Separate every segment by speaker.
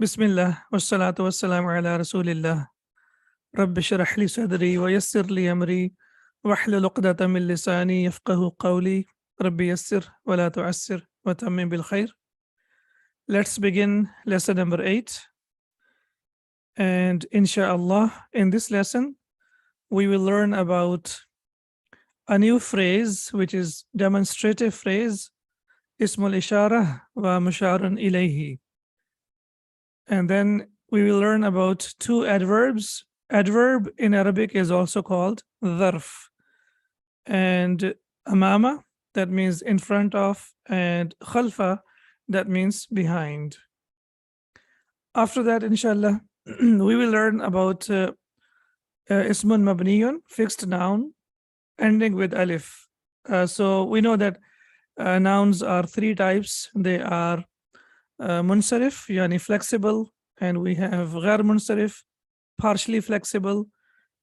Speaker 1: Bismillah, wassalatu wassalamu ala rasulillah. Rabbi shrah li sadri wa yassir li amri wahlul uqdatan min lisani yafqahu qawli. Rabbi yassir wa la tu'assir wa tammim bil khair. Let's begin lesson number 8. And inshallah, in this lesson, we will learn about a new phrase, which is demonstrative phrase, ismul ishara wa musharun ilayhi. And then we will learn about two adverbs. Adverb in Arabic is also called dharf. And amama, that means in front of, and khalfa, that means behind. After that, inshallah, we will learn about ismun mabniyun, fixed noun, ending with alif. So we know that nouns are three types. They are munsarif, yani flexible, and we have ghair munsarif, partially flexible,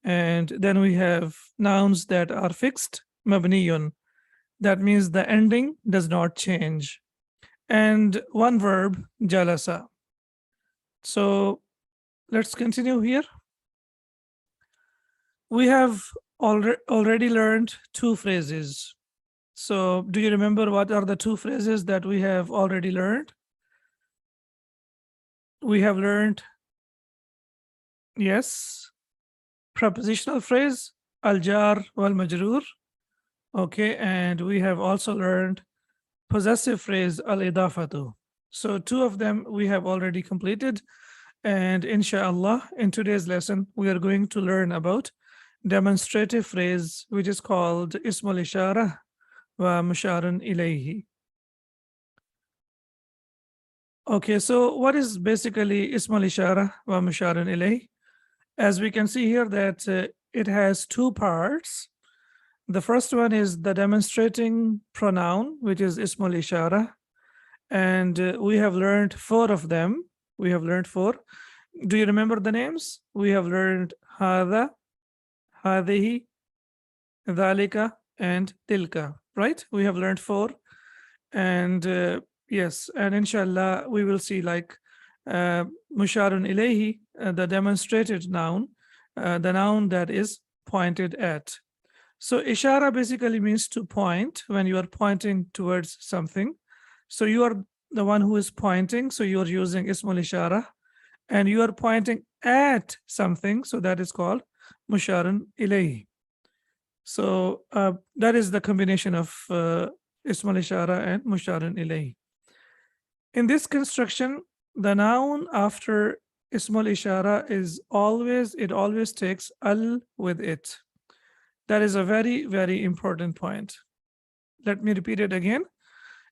Speaker 1: and then we have nouns that are fixed, mabniyun. That means the ending does not change. And one verb, jalasa. So let's continue here. We have already learned two phrases. So do you remember what are the two phrases that we have already learned? We have learned, yes, prepositional phrase, al-jar wal-majroor. Okay, and we have also learned possessive phrase, al-idafatu. So two of them we have already completed. And inshallah, in today's lesson, we are going to learn about demonstrative phrase, which is called ismul ishara wa musharun ilayhi. Okay, so what is basically ismul ishara wa musharun ilayhi? As we can see here that it has two parts. The first one is the demonstrating pronoun, which is ismul ishara. And we have learned four of them. We have learned four. Do you remember the names? We have learned hadha, hadhihi, dhalika, and tilka, right? We have learned four. And yes, and inshallah, we will see like musharun ilayhi, the demonstrated noun, the noun that is pointed at. So ishara basically means to point when you are pointing towards something. So you are the one who is pointing, so you are using ismul ishara, and you are pointing at something, so that is called musharun ilayhi. So that is the combination of ismul ishara and musharun ilayhi. In this construction, the noun after ismul ishara is always takes al with it. That is a very, very important point. Let me repeat it again.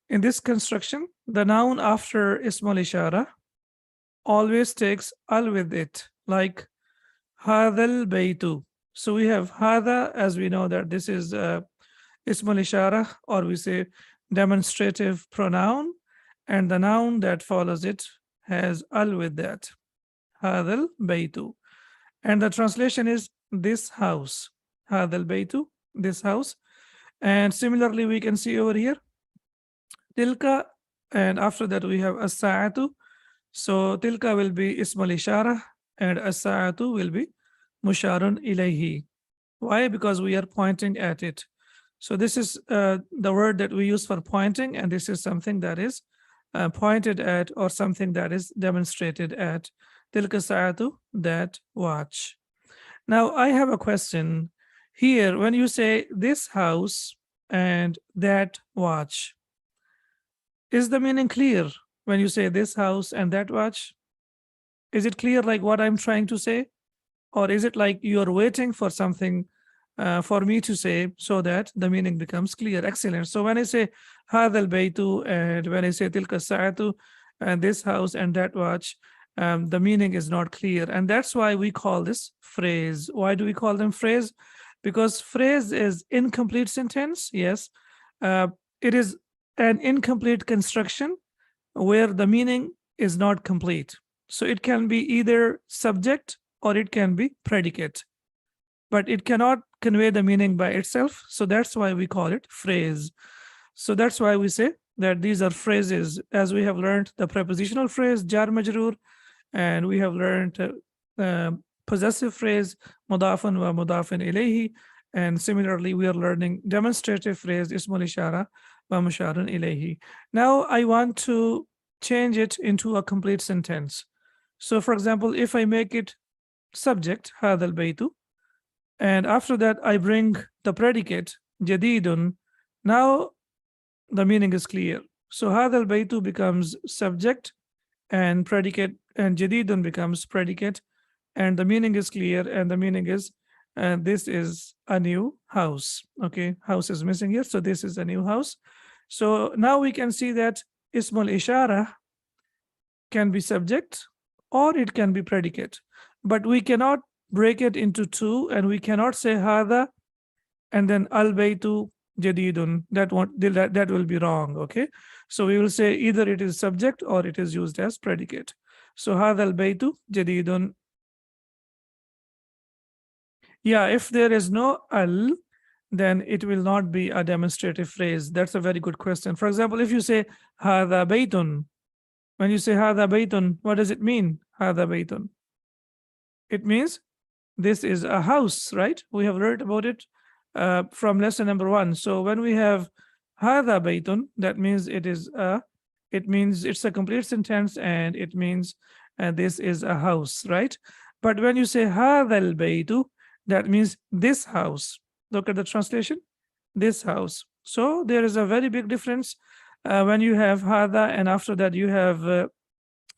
Speaker 1: In this construction, the noun after ismul ishara always takes al with it, like hadal baytu. So we have hada, as we know that this is ismul ishara, or we say demonstrative pronoun, and the noun that follows it has al with that, hadal baytu. And the translation is this house, hadal baytu, this house. And similarly, we can see over here, tilka, and after that we have as-sa'atu. So tilka will be ismul ishara, and as-sa'atu will be musharun ilayhi. Why? Because we are pointing at it. So this is the word that we use for pointing, and this is something that is pointed at, or something that is demonstrated at. Tilka sa'atu, that watch. Now I have a question here. When you say this house and that watch, is the meaning clear when you say this house and that watch? Is it clear like what I'm trying to say? Or is it like you're waiting for something for me to say so that the meaning becomes clear? Excellent. So when I say hadal baytu, and when I say tilka sa'atu, and this house and that watch, the meaning is not clear. And that's why we call this phrase. Why do we call them phrase? Because phrase is incomplete sentence. Yes, it is an incomplete construction where the meaning is not complete. So it can be either subject or it can be predicate, but it cannot convey the meaning by itself. So that's why we call it phrase. So that's why we say that these are phrases. As we have learned, the prepositional phrase jar majroor, and we have learned possessive phrase mudafun wa mudafun ilayhi, and similarly we are learning demonstrative phrase ismul ishara wa musharun ilayhi. Now I want to change it into a complete sentence. So for example, if I make it subject hadha al-baytu, and after that I bring the predicate jadidun, now the meaning is clear. So hadha al-baytu becomes subject and predicate, and jadidun becomes predicate, and the meaning is clear, and the meaning is this is a new house. Okay, house is missing here, so this is a new house. So now we can see that ismul ishara can be subject or it can be predicate, but we cannot break it into two, and we cannot say hada and then al baytu jadidun. That will be wrong. Okay, so we will say either it is subject or it is used as predicate. So hada al baytu jadidun. Yeah, if there is no al, then it will not be a demonstrative phrase. That's a very good question. For example, if you say hada baytun, when you say hada baytun, what does it mean? Hada baytun. It means this is a house, right? We have learned about it from lesson number 1. So when we have hada baytun, that means it means it's a complete sentence, and it means this is a house, right? But when you say hada al baytu, that means this house. Look at the translation, this house. So there is a very big difference when you have hada and after that you have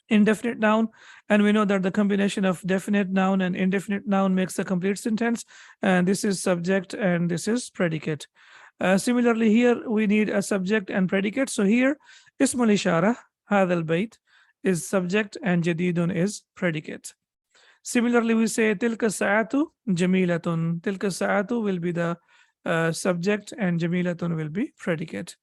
Speaker 1: indefinite noun, and we know that the combination of definite noun and indefinite noun makes a complete sentence, and this is subject and this is predicate. Similarly here we need a subject and predicate. So here ismul ishara hadha al bayt is subject and jadidun is predicate. Similarly, we say tilka sa'atu jamilatun. Tilka sa'atu will be the subject and jamilatun will be predicate.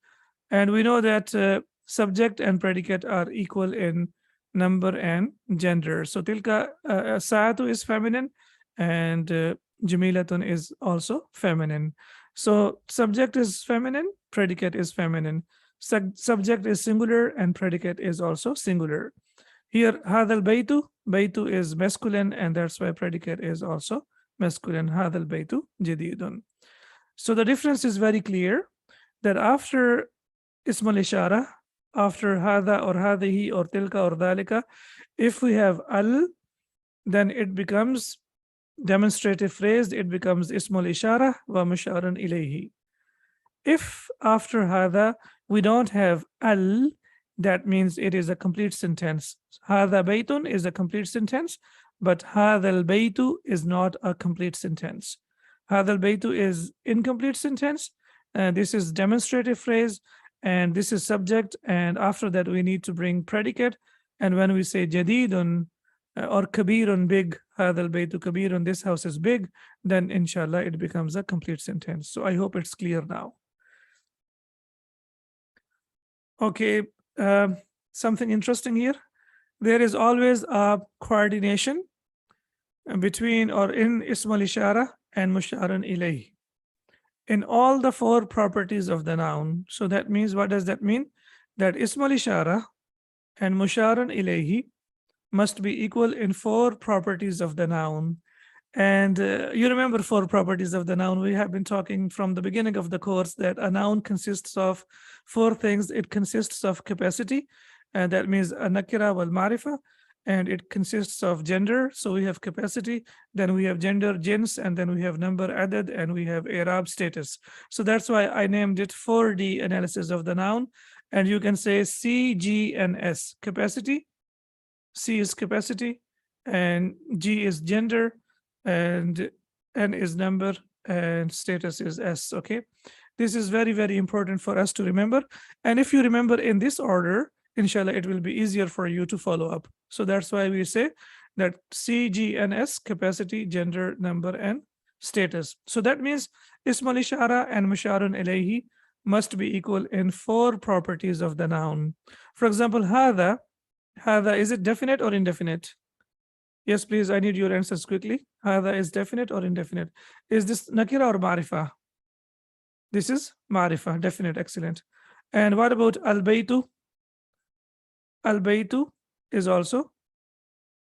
Speaker 1: And we know that subject and predicate are equal in number and gender. So tilka sa'atu is feminine, and jamilatun is also feminine. So subject is feminine, predicate is feminine. Subject is singular and predicate is also singular. Here, hadal baytu, baytu is masculine, and that's why predicate is also masculine. Hadal baytu jadidun. So the difference is very clear that after ismul ishara, after hada or hadihi or tilka or dhalika, if we have al, then it becomes demonstrative phrase, it becomes ismul ishara wa musharan ilayhi. If after hada we don't have al, that means it is a complete sentence. Hada baytun is a complete sentence, but hadal baytu is not a complete sentence. Hadal baytu is incomplete sentence. This is demonstrative phrase, and this is subject, and after that we need to bring predicate. And when we say jadidun or kabirun, big, hadal baytu kabirun, this house is big, then inshallah it becomes a complete sentence. So I hope it's clear now. Okay, something interesting here. There is always a coordination between or in ismul ishara and musharan ilayhi in all the 4 properties of the noun. So that means, what does that mean? That ismul ishara and musharan ilayhi must be equal in 4 properties of the noun. And you remember 4 properties of the noun. We have been talking from the beginning of the course that a noun consists of 4 things. It consists of capacity, and that means a nakira wal marifa, and it consists of gender. So we have capacity, then we have gender, jins, and then we have number, adad, and we have i'rab, status. So that's why I named it 4D analysis of the noun. And you can say C, G, and S. Capacity, C is capacity, and G is gender, and N is number, and status is S. Okay, this is very, very important for us to remember. And if you remember in this order, inshallah, it will be easier for you to follow up. So that's why we say that C, G, and S, capacity, gender, number, and status. So that means ismul ishara and musharun ilayhi must be equal in 4 properties of the noun. For example, hada, is it definite or indefinite? Yes, please, I need your answers quickly. Hada is definite or indefinite? Is this nakira or ma'rifa? This is ma'rifa, definite, excellent. And what about al-baytu? Al-baytu is also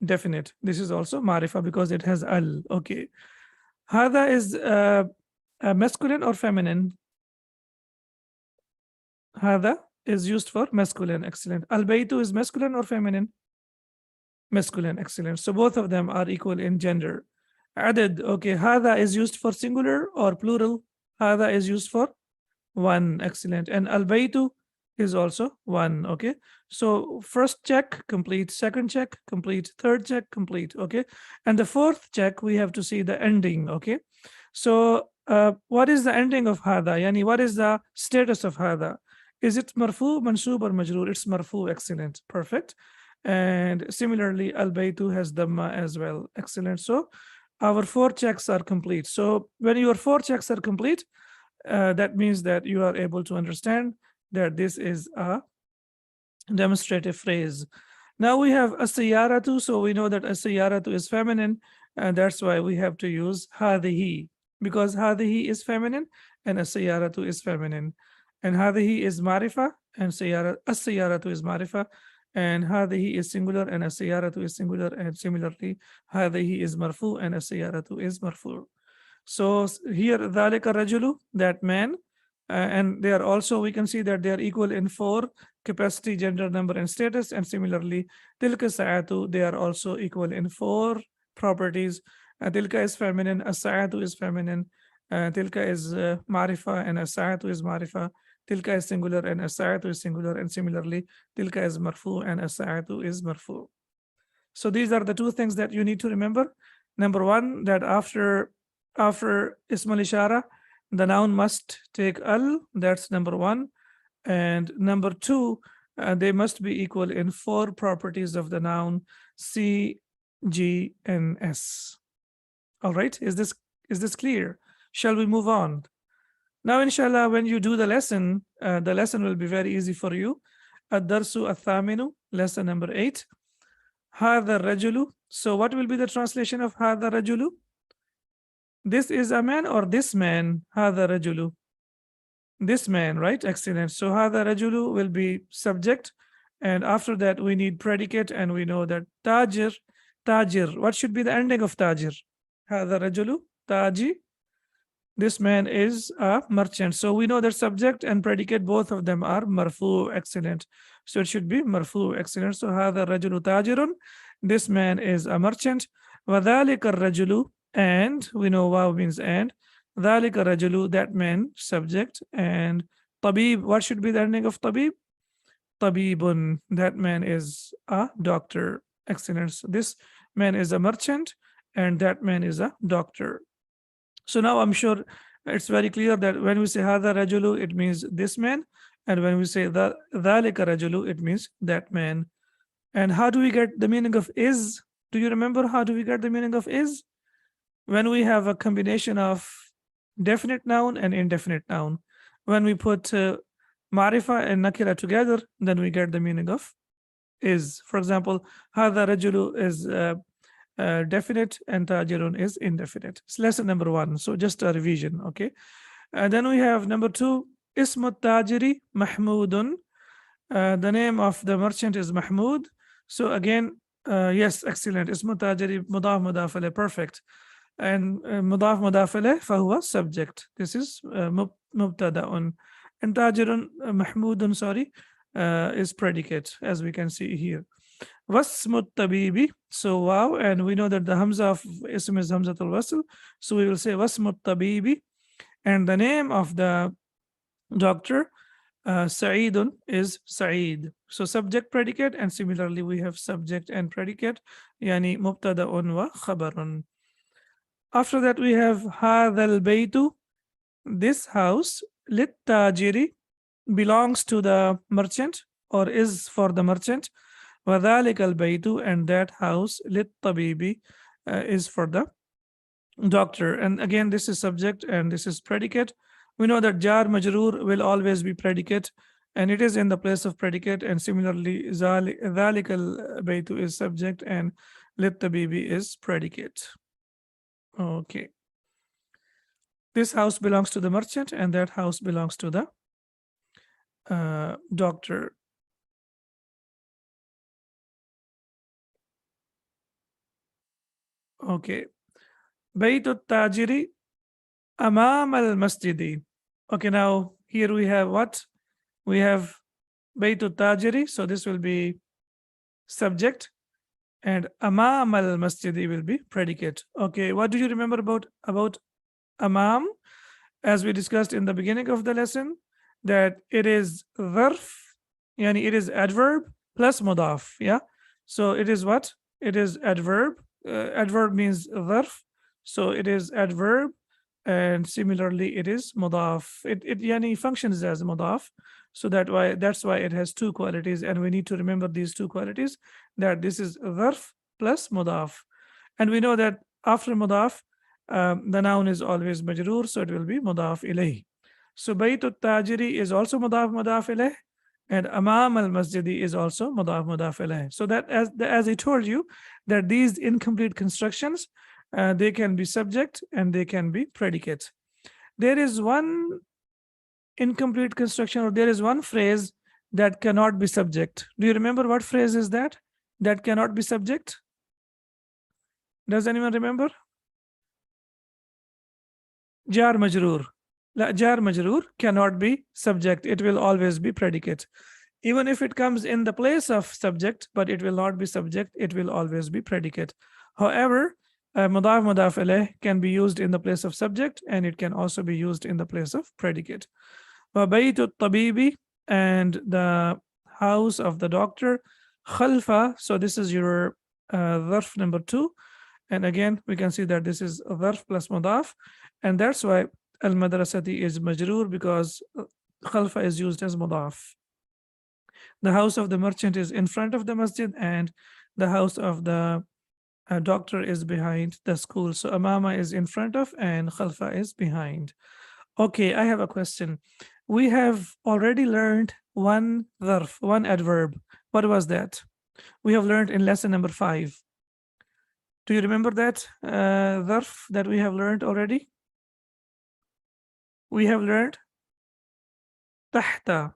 Speaker 1: definite. This is also marifa because it has al. Okay. Hada is masculine or feminine? Hada is used for masculine. Excellent. Al baytu is masculine or feminine? Masculine. Excellent. So both of them are equal in gender. Adad. Okay. Hada is used for singular or plural? Hada is used for one. Excellent. And al baytu is also one. Okay. So first check complete, second check complete, third check complete. Okay. And the fourth check, we have to see the ending. Okay. So what is the ending of hada? Yani, what is the status of hada? Is it marfu, mansub, or majroor? It's marfu. Excellent. Perfect. And similarly, al baytu has dhamma as well. Excellent. So our four checks are complete. So when your four checks are complete, that means that you are able to understand that this is a demonstrative phrase. Now we have as-sayyaratu, so we know that as-sayyaratu is feminine, and that's why we have to use hadihi, because hadihi is feminine and as-sayyaratu is feminine. And hadihi is marifa, and as-sayyaratu is marifa, and hadihi is singular and as-sayyaratu is singular, and similarly hadihi is marfu and as-sayyaratu is marfu. So here dhalika rajulu, that man, and they are also, we can see that they are equal in four: capacity, gender, number, and status. And similarly tilka sa'atu, they are also equal in four properties. Tilka is feminine, as-sa'atu is feminine, tilka is marifa, and as-sa'atu is marifa. Tilka is singular and as-sa'atu is singular, and similarly tilka is marfu and as-sa'atu is marfu. So these are the two things that you need to remember. Number one, that after ism al-ishara, the noun must take al. That's number one. And number two, they must be equal in four properties of the noun: C, G, and S. All right, is this clear? Shall we move on? Now, inshallah, when you do the lesson will be very easy for you. Ad-darsu al-thaminu, lesson number 8. Hadha rajulu. So what will be the translation of hadha rajulu? This is a man or this man? Hadha rajulu. This man, right? Excellent. So hadha rajulu will be subject, and after that we need predicate, and we know that tajir. What should be the ending of tajir? Hadha rajulu taji. This man is a merchant. So we know that subject and predicate, both of them are marfu. Excellent. So it should be marfu. Excellent. So hadha rajulu tajirun. This man is a merchant. Wadhalika rajulu, and we know waw means and. Dhalika rajulu, that man, subject. And tabib, what should be the ending of tabib? Tabibun, that man is a doctor. Excellent. So this man is a merchant and that man is a doctor. So now I'm sure it's very clear that when we say hadha rajulu, it means this man, and when we say dhalika rajulu, it means that man. And how do we get the meaning of is? Do you remember how do we get the meaning of is? When we have a combination of definite noun and indefinite noun. When we put marifa and nakira together, then we get the meaning of is. For example, hadha rajulu is definite and tajirun is indefinite. It's lesson number 1. So just a revision, okay? And then we have number 2, ismu tajiri mahmudun. The name of the merchant is Mahmud. So again, yes, excellent. Ismu tajiri mudaf mudaf alayh, perfect. And mudaf mudaf alayh fahuwa subject. This is mubtada'un. And tajirun mahmudun, sorry, is predicate, as we can see here. Wasmut tabibi, so wow, and we know that the hamza of ism is hamzatul wasl, so we will say wasmut tabibi, and the name of the doctor Sa'idun is Sa'id. So subject predicate, and similarly we have subject and predicate, yani mubtada'un wa khabarun. After that we have hadhal baytu, this house, lit tajiri, belongs to the merchant or is for the merchant. وَذَلِكَ الْبَيْتُ, and that house, لِلطَّبِيبِ, is for the doctor. And again, this is subject and this is predicate. We know that jar majroor will always be predicate, and it is in the place of predicate. And similarly, ذَلِكَ الْبَيْتُ is subject and لِلطَّبِيبِ is predicate. Okay. This house belongs to the merchant and that house belongs to the doctor. Okay. بيت التاجر أمام المسجد. Okay, now here we have what? We have بيت التاجر, so this will be subject, and أمام المسجد will be predicate. Okay, what do you remember about أمام? As we discussed in the beginning of the lesson, that it is ظرف, yani it is adverb plus mudaf. Yeah, so it is what? It is adverb. Adverb means ظرف, so it is adverb, and similarly it is mudaf. It yani functions as mudaf, so that's why it has two qualities, and we need to remember these two qualities, that this is ظرف plus mudaf. And we know that after mudaf, the noun is always majroor, so it will be mudaf ilayh. So bayt al-tajiri is also mudaf ilayh, and amam al-masjidi is also mudaf ilayh. So that, as I told you, that these incomplete constructions, they can be subject and they can be predicate. There is one incomplete construction, or there is one phrase that cannot be subject. Do you remember what phrase is that? That cannot be subject? Does anyone remember? Jar majroor. Jar majroor cannot be subject. It will always be predicate. Even if it comes in the place of subject, but it will not be subject. It will always be predicate. However, mudaf alayh can be used in the place of subject, and it can also be used in the place of predicate. وَبَيْتُ الطَّبِيبِ, and the house of the doctor. Khalfa, so this is your dharf number 2. And again, we can see that this is a dharf plus mudaf, and that's why al-madrasati is majroor, because khalfa is used as mudaf. The house of the merchant is in front of the masjid, and the house of the doctor is behind the school. So amama is in front of and khalfa is behind. Okay, I have a question. We have already learned one dharf, one adverb. What was that? We have learned in lesson number 5. Do you remember that dharf that we have learned already? We have learned tahta.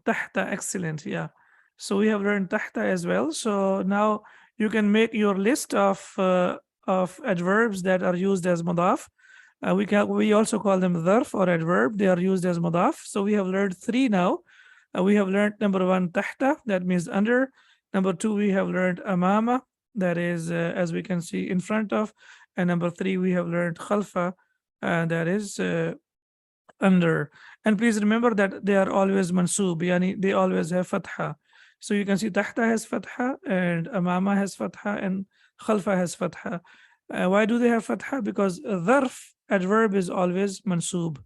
Speaker 1: Tahta, excellent. Yeah. So we have learned tahta as well. So now you can make your list of adverbs that are used as mudaf. We also call them dharf or adverb. They are used as mudaf. So we have learned 3 now. We have learned number 1 tahta, that means under. Number 2, we have learned amama, that is, as we can see, in front of. And number 3, we have learned khalfa, that is under. And please remember that they are always mansub, yani they always have fatha. So you can see tahta has fatha, and amama has fatha, and khalfa has fatha. Why do they have fatha? Because dharf, adverb, is always mansub.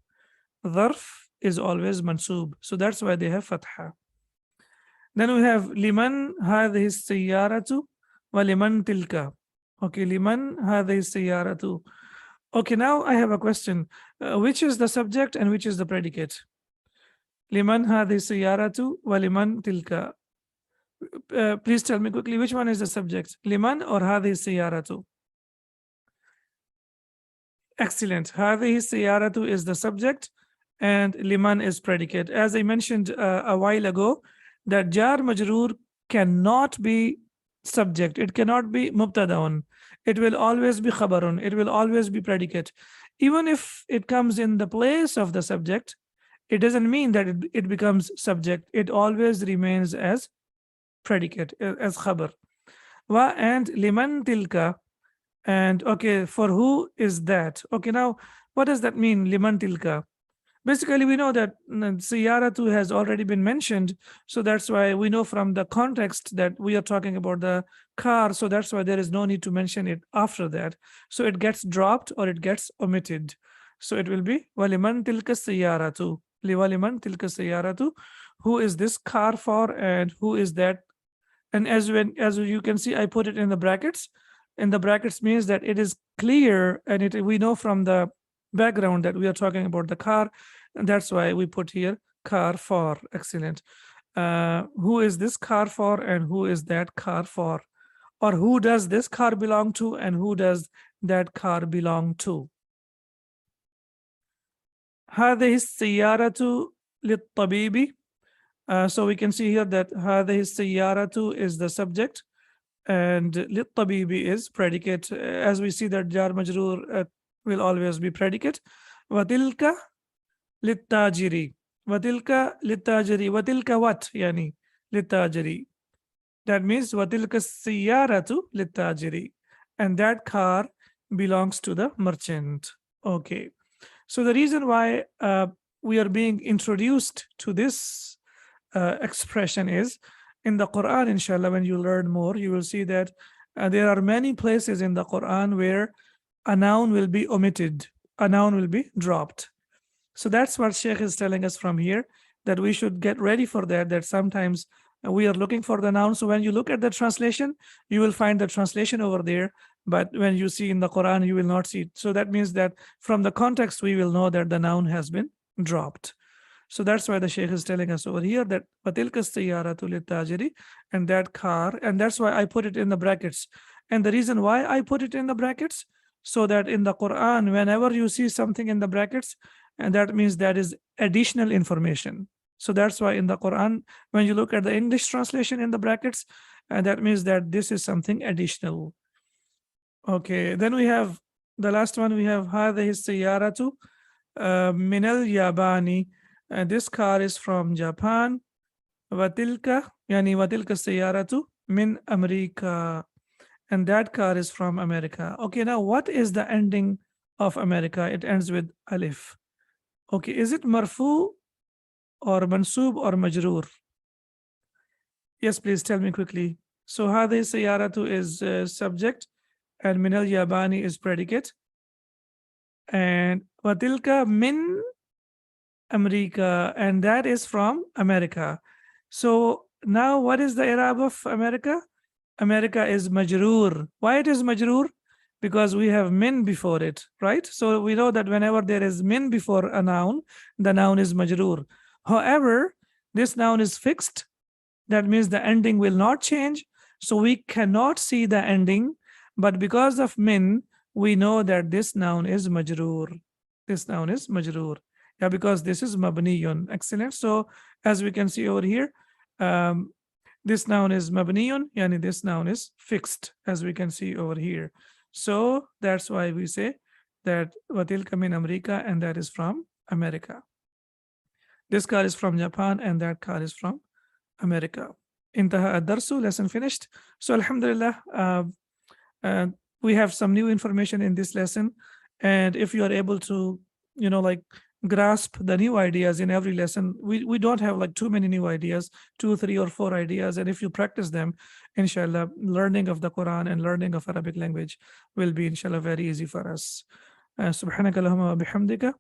Speaker 1: Dharf is always mansub, so that's why they have fatha. Then we have liman hadhihi as-sayyaratu wa liman tilka. Okay, liman hadhihi as-sayyaratu. Okay, now I have a question. Which is the subject and which is the predicate? Liman hadhihi as-sayyaratu wa liman tilka. Please tell me quickly, which one is the subject? Liman or hadhihi as-sayyaratu? Excellent. Hadhihi as-sayyaratu is the subject and liman is predicate. As I mentioned a while ago, that jar majroor cannot be subject. It cannot be mubtadaun. It will always be khabarun. It will always be predicate. Even if it comes in the place of the subject, it doesn't mean that it becomes subject. It always remains as predicate, as khabar. Wa and liman tilka. And okay, for who is that? Okay, now what does that mean, liman tilka? Basically, we know that Siyaratu has already been mentioned. So that's why we know from the context that we are talking about the car. So that's why there is no need to mention it after that. So it gets dropped or it gets omitted. So it will be Waliman tilka Siyaratu. Liwaliman tilka Siyaratu. Who is this car for and who is that? And as you can see, I put it in the brackets. And the brackets means that it is clear, and we know from the background that we are talking about the car, and that's why we put here car for. Excellent. Who is this car for and who is that car for? Or who does this car belong to and who does that car belong to? هذه السيارة للطبيب. So we can see here that هذه السيارة is the subject, And للطبيب is predicate. As we see that jar majroor will always be predicate. وتلك للتاجري. وتلك للتاجري. وتلك what يعني للتاجري. That means وتلك السيارة للتاجري. And that car belongs to the merchant. Okay. So the reason why we are being introduced to this expression is in the Quran, inshallah, when you learn more, you will see that there are many places in the Quran where a noun will be omitted, a noun will be dropped. So that's what Sheikh is telling us from here, that we should get ready for that, that sometimes we are looking for the noun. So when you look at the translation, you will find the translation over there. But when you see in the Quran, you will not see it. So that means that from the context, we will know that the noun has been dropped. So that's why the Sheikh is telling us over here that وَتِلْكَ السَّيَّارَةُ لِلتَّاجِرِ, and that car, and that's why I put it in the brackets. And the reason why I put it in the brackets, so that in the Quran, whenever you see something in the brackets, and that means that is additional information. So that's why in the Quran, when you look at the English translation in the brackets, and that means that this is something additional. Okay, then we have the last one. We have هذه السيارة من اليابان. This car is from Japan. وتلك يعني وتلك السيارة من أمريكا. And that car is from America. Okay, now what is the ending of America? It ends with alif. Okay, is it marfu or mansub or majroor? Yes, please tell me quickly. So هذه السيارة is subject and من الياباني is predicate. And وتلك من America, and that is from America. So now what is the i'rab of America? America is majroor. Why it is majroor? Because we have min before it, right? So we know that whenever there is min before a noun, the noun is majroor. However, this noun is fixed. That means the ending will not change. So we cannot see the ending, but because of min, we know that this noun is majroor. This noun is majroor. Yeah, because this is mabniyun. Excellent. So as we can see over here, this noun is mabniyun, yani this noun is fixed, as we can see over here. So that's why we say that watilka min America, and that is from America. This car is from Japan, and that car is from America. Intaha ad-darsu, lesson finished. So alhamdulillah, we have some new information in this lesson. And if you are able to, like grasp the new ideas in every lesson, we don't have like too many new ideas, 2, 3, or 4 ideas. And if you practice them, inshallah, learning of the Quran and learning of Arabic language will be, inshallah, very easy for us. Subhanaka Allahumma wa bihamdika.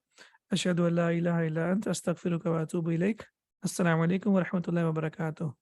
Speaker 1: Ashhadu an la ilaha illa anta astaghfiruka wa atubu ilayk. Assalamu alaikum wa rahmatullahi wa barakatuh.